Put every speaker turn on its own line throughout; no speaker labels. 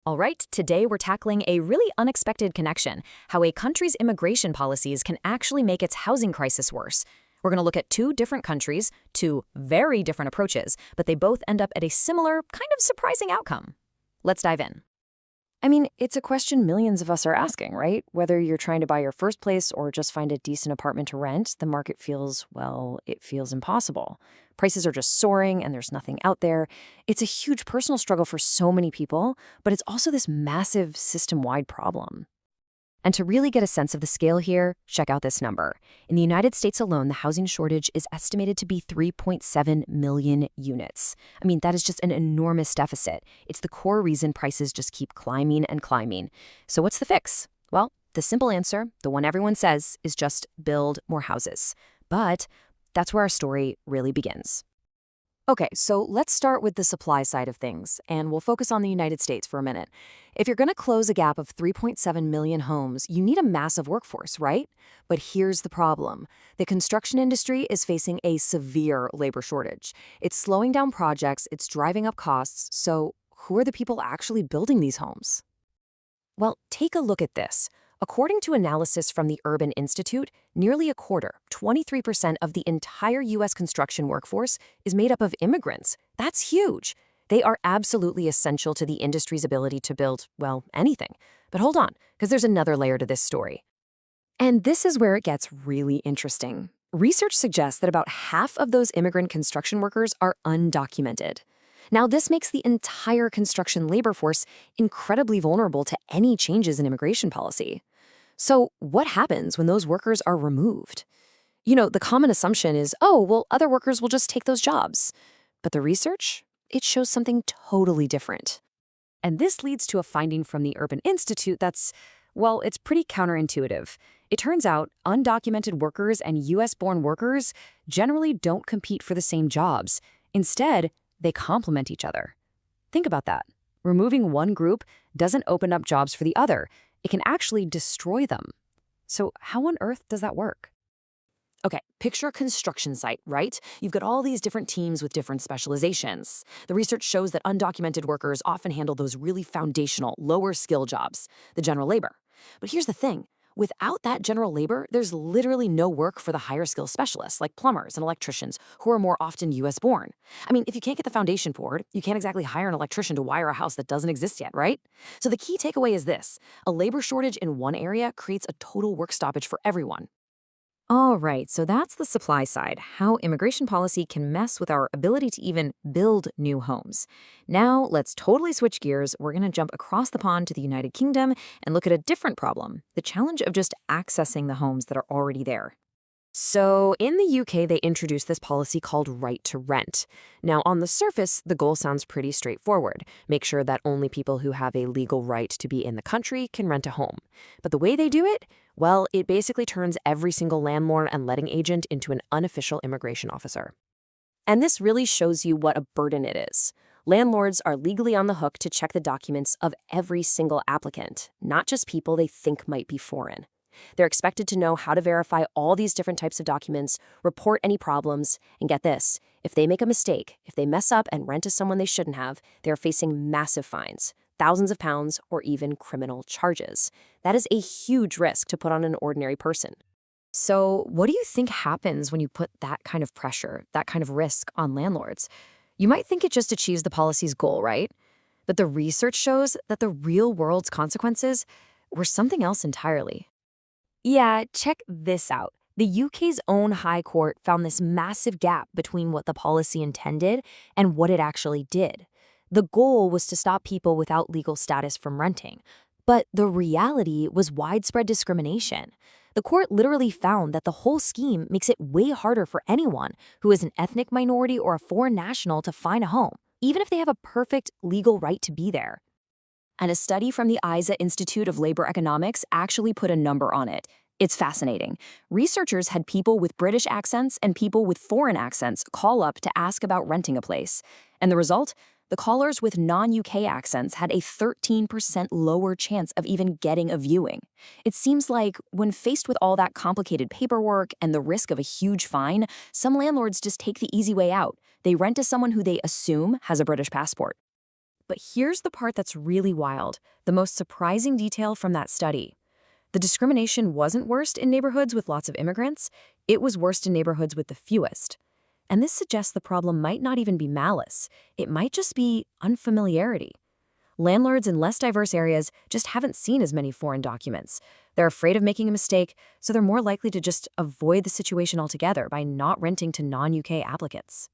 All right, today we're tackling a really unexpected connection, how a country's immigration policies can actually make its housing crisis worse. We're going to look at two different countries, two very different approaches, but they both end up at a similar, kind of surprising outcome. Let's dive in. I mean, it's a question millions of us are asking, right? Whether you're trying to buy your first place or just find a decent apartment to rent, the market feels, well, it feels impossible. Prices are just soaring and there's nothing out there. It's a huge personal struggle for so many people, but it's also this massive system-wide problem. And to really get a sense of the scale here, check out this number. In the United States alone, the housing shortage is estimated to be 3.7 million units. I mean, that is just an enormous deficit. It's the core reason prices just keep climbing and climbing. So what's the fix? Well, the simple answer, the one everyone says, is just build more houses. But that's where our story really begins. Okay, so let's start with the supply side of things, and we'll focus on the United States for a minute. If you're going to close a gap of 3.7 million homes, you need a massive workforce, right? But here's the problem. The construction industry is facing a severe labor shortage. It's slowing down projects, it's driving up costs, so who are the people actually building these homes? Well, take a look at this. According to analysis from the Urban Institute, nearly a quarter, 23% of the entire U.S. construction workforce is made up of immigrants. That's huge. They are absolutely essential to the industry's ability to build, well, anything. But hold on, because there's another layer to this story. And this is where it gets really interesting. Research suggests that about half of those immigrant construction workers are undocumented. Now, this makes the entire construction labor force incredibly vulnerable to any changes in immigration policy. So what happens when those workers are removed? You know, the common assumption is, oh, well, other workers will just take those jobs. But the research, it shows something totally different. And this leads to a finding from the Urban Institute that's, well, it's pretty counterintuitive. It turns out undocumented workers and U.S.-born workers generally don't compete for the same jobs. Instead, they complement each other. Think about that. Removing one group doesn't open up jobs for the other. It can actually destroy them. So how on earth does that work? Okay, picture a construction site, right? You've got all these different teams with different specializations. The research shows that undocumented workers often handle those really foundational, lower skill jobs, the general labor. But here's the thing. Without that general labor, there's literally no work for the higher skill specialists like plumbers and electricians who are more often US born. I mean, if you can't get the foundation poured, you can't exactly hire an electrician to wire a house that doesn't exist yet, right? So the key takeaway is this: a labor shortage in one area creates a total work stoppage for everyone. All right, so that's the supply side, how immigration policy can mess with our ability to even build new homes. Now, let's totally switch gears. We're going to jump across the pond to the United Kingdom and look at a different problem, the challenge of just accessing the homes that are already there. So in the UK, they introduced this policy called right to rent. Now, on the surface, the goal sounds pretty straightforward. Make sure that only people who have a legal right to be in the country can rent a home. But the way they do it, well, it basically turns every single landlord and letting agent into an unofficial immigration officer. And this really shows you what a burden it is. Landlords are legally on the hook to check the documents of every single applicant, not just people they think might be foreign. They're expected to know how to verify all these different types of documents, report any problems, and get this, if they make a mistake, if they mess up and rent to someone they shouldn't have, they're facing massive fines, thousands of pounds, or even criminal charges. That is a huge risk to put on an ordinary person. So what do you think happens when you put that kind of pressure, that kind of risk on landlords? You might think it just achieves the policy's goal, right? But the research shows that the real world's consequences were something else entirely. Yeah, check this out. The UK's own High Court found this massive gap between what the policy intended and what it actually did. The goal was to stop people without legal status from renting, but the reality was widespread discrimination. The court literally found that the whole scheme makes it way harder for anyone who is an ethnic minority or a foreign national to find a home, even if they have a perfect legal right to be there. And a study from the ISA Institute of Labor Economics actually put a number on it. It's fascinating. Researchers had people with British accents and people with foreign accents call up to ask about renting a place. And the result? The callers with non-UK accents had a 13% lower chance of even getting a viewing. It seems like when faced with all that complicated paperwork and the risk of a huge fine, some landlords just take the easy way out. They rent to someone who they assume has a British passport. But here's the part that's really wild, the most surprising detail from that study. The discrimination wasn't worst in neighborhoods with lots of immigrants, it was worst in neighborhoods with the fewest. And this suggests the problem might not even be malice, it might just be unfamiliarity. Landlords in less diverse areas just haven't seen as many foreign documents. They're afraid of making a mistake, so they're more likely to just avoid the situation altogether by not renting to non-UK applicants.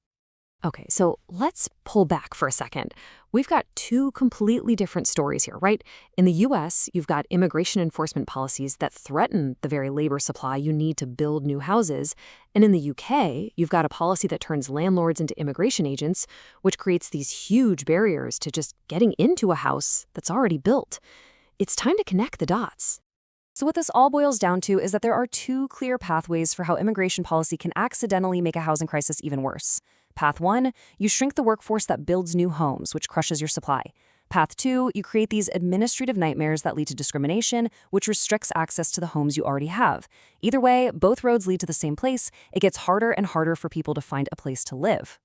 Okay, so let's pull back for a second. We've got two completely different stories here, right? In the US, you've got immigration enforcement policies that threaten the very labor supply you need to build new houses. And in the UK, you've got a policy that turns landlords into immigration agents, which creates these huge barriers to just getting into a house that's already built. It's time to connect the dots. So what this all boils down to is that there are two clear pathways for how immigration policy can accidentally make a housing crisis even worse. Path 1, you shrink the workforce that builds new homes, which crushes your supply. Path 2, you create these administrative nightmares that lead to discrimination, which restricts access to the homes you already have. Either way, both roads lead to the same place. It gets harder and harder for people to find a place to live.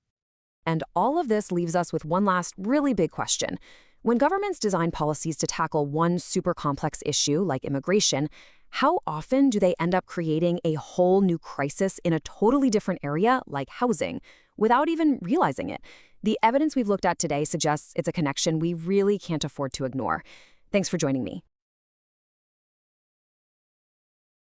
And all of this leaves us with one last really big question. When governments design policies to tackle one super complex issue like immigration, how often do they end up creating a whole new crisis in a totally different area like housing, without even realizing it? The evidence we've looked at today suggests it's a connection we really can't afford to ignore. Thanks for joining me.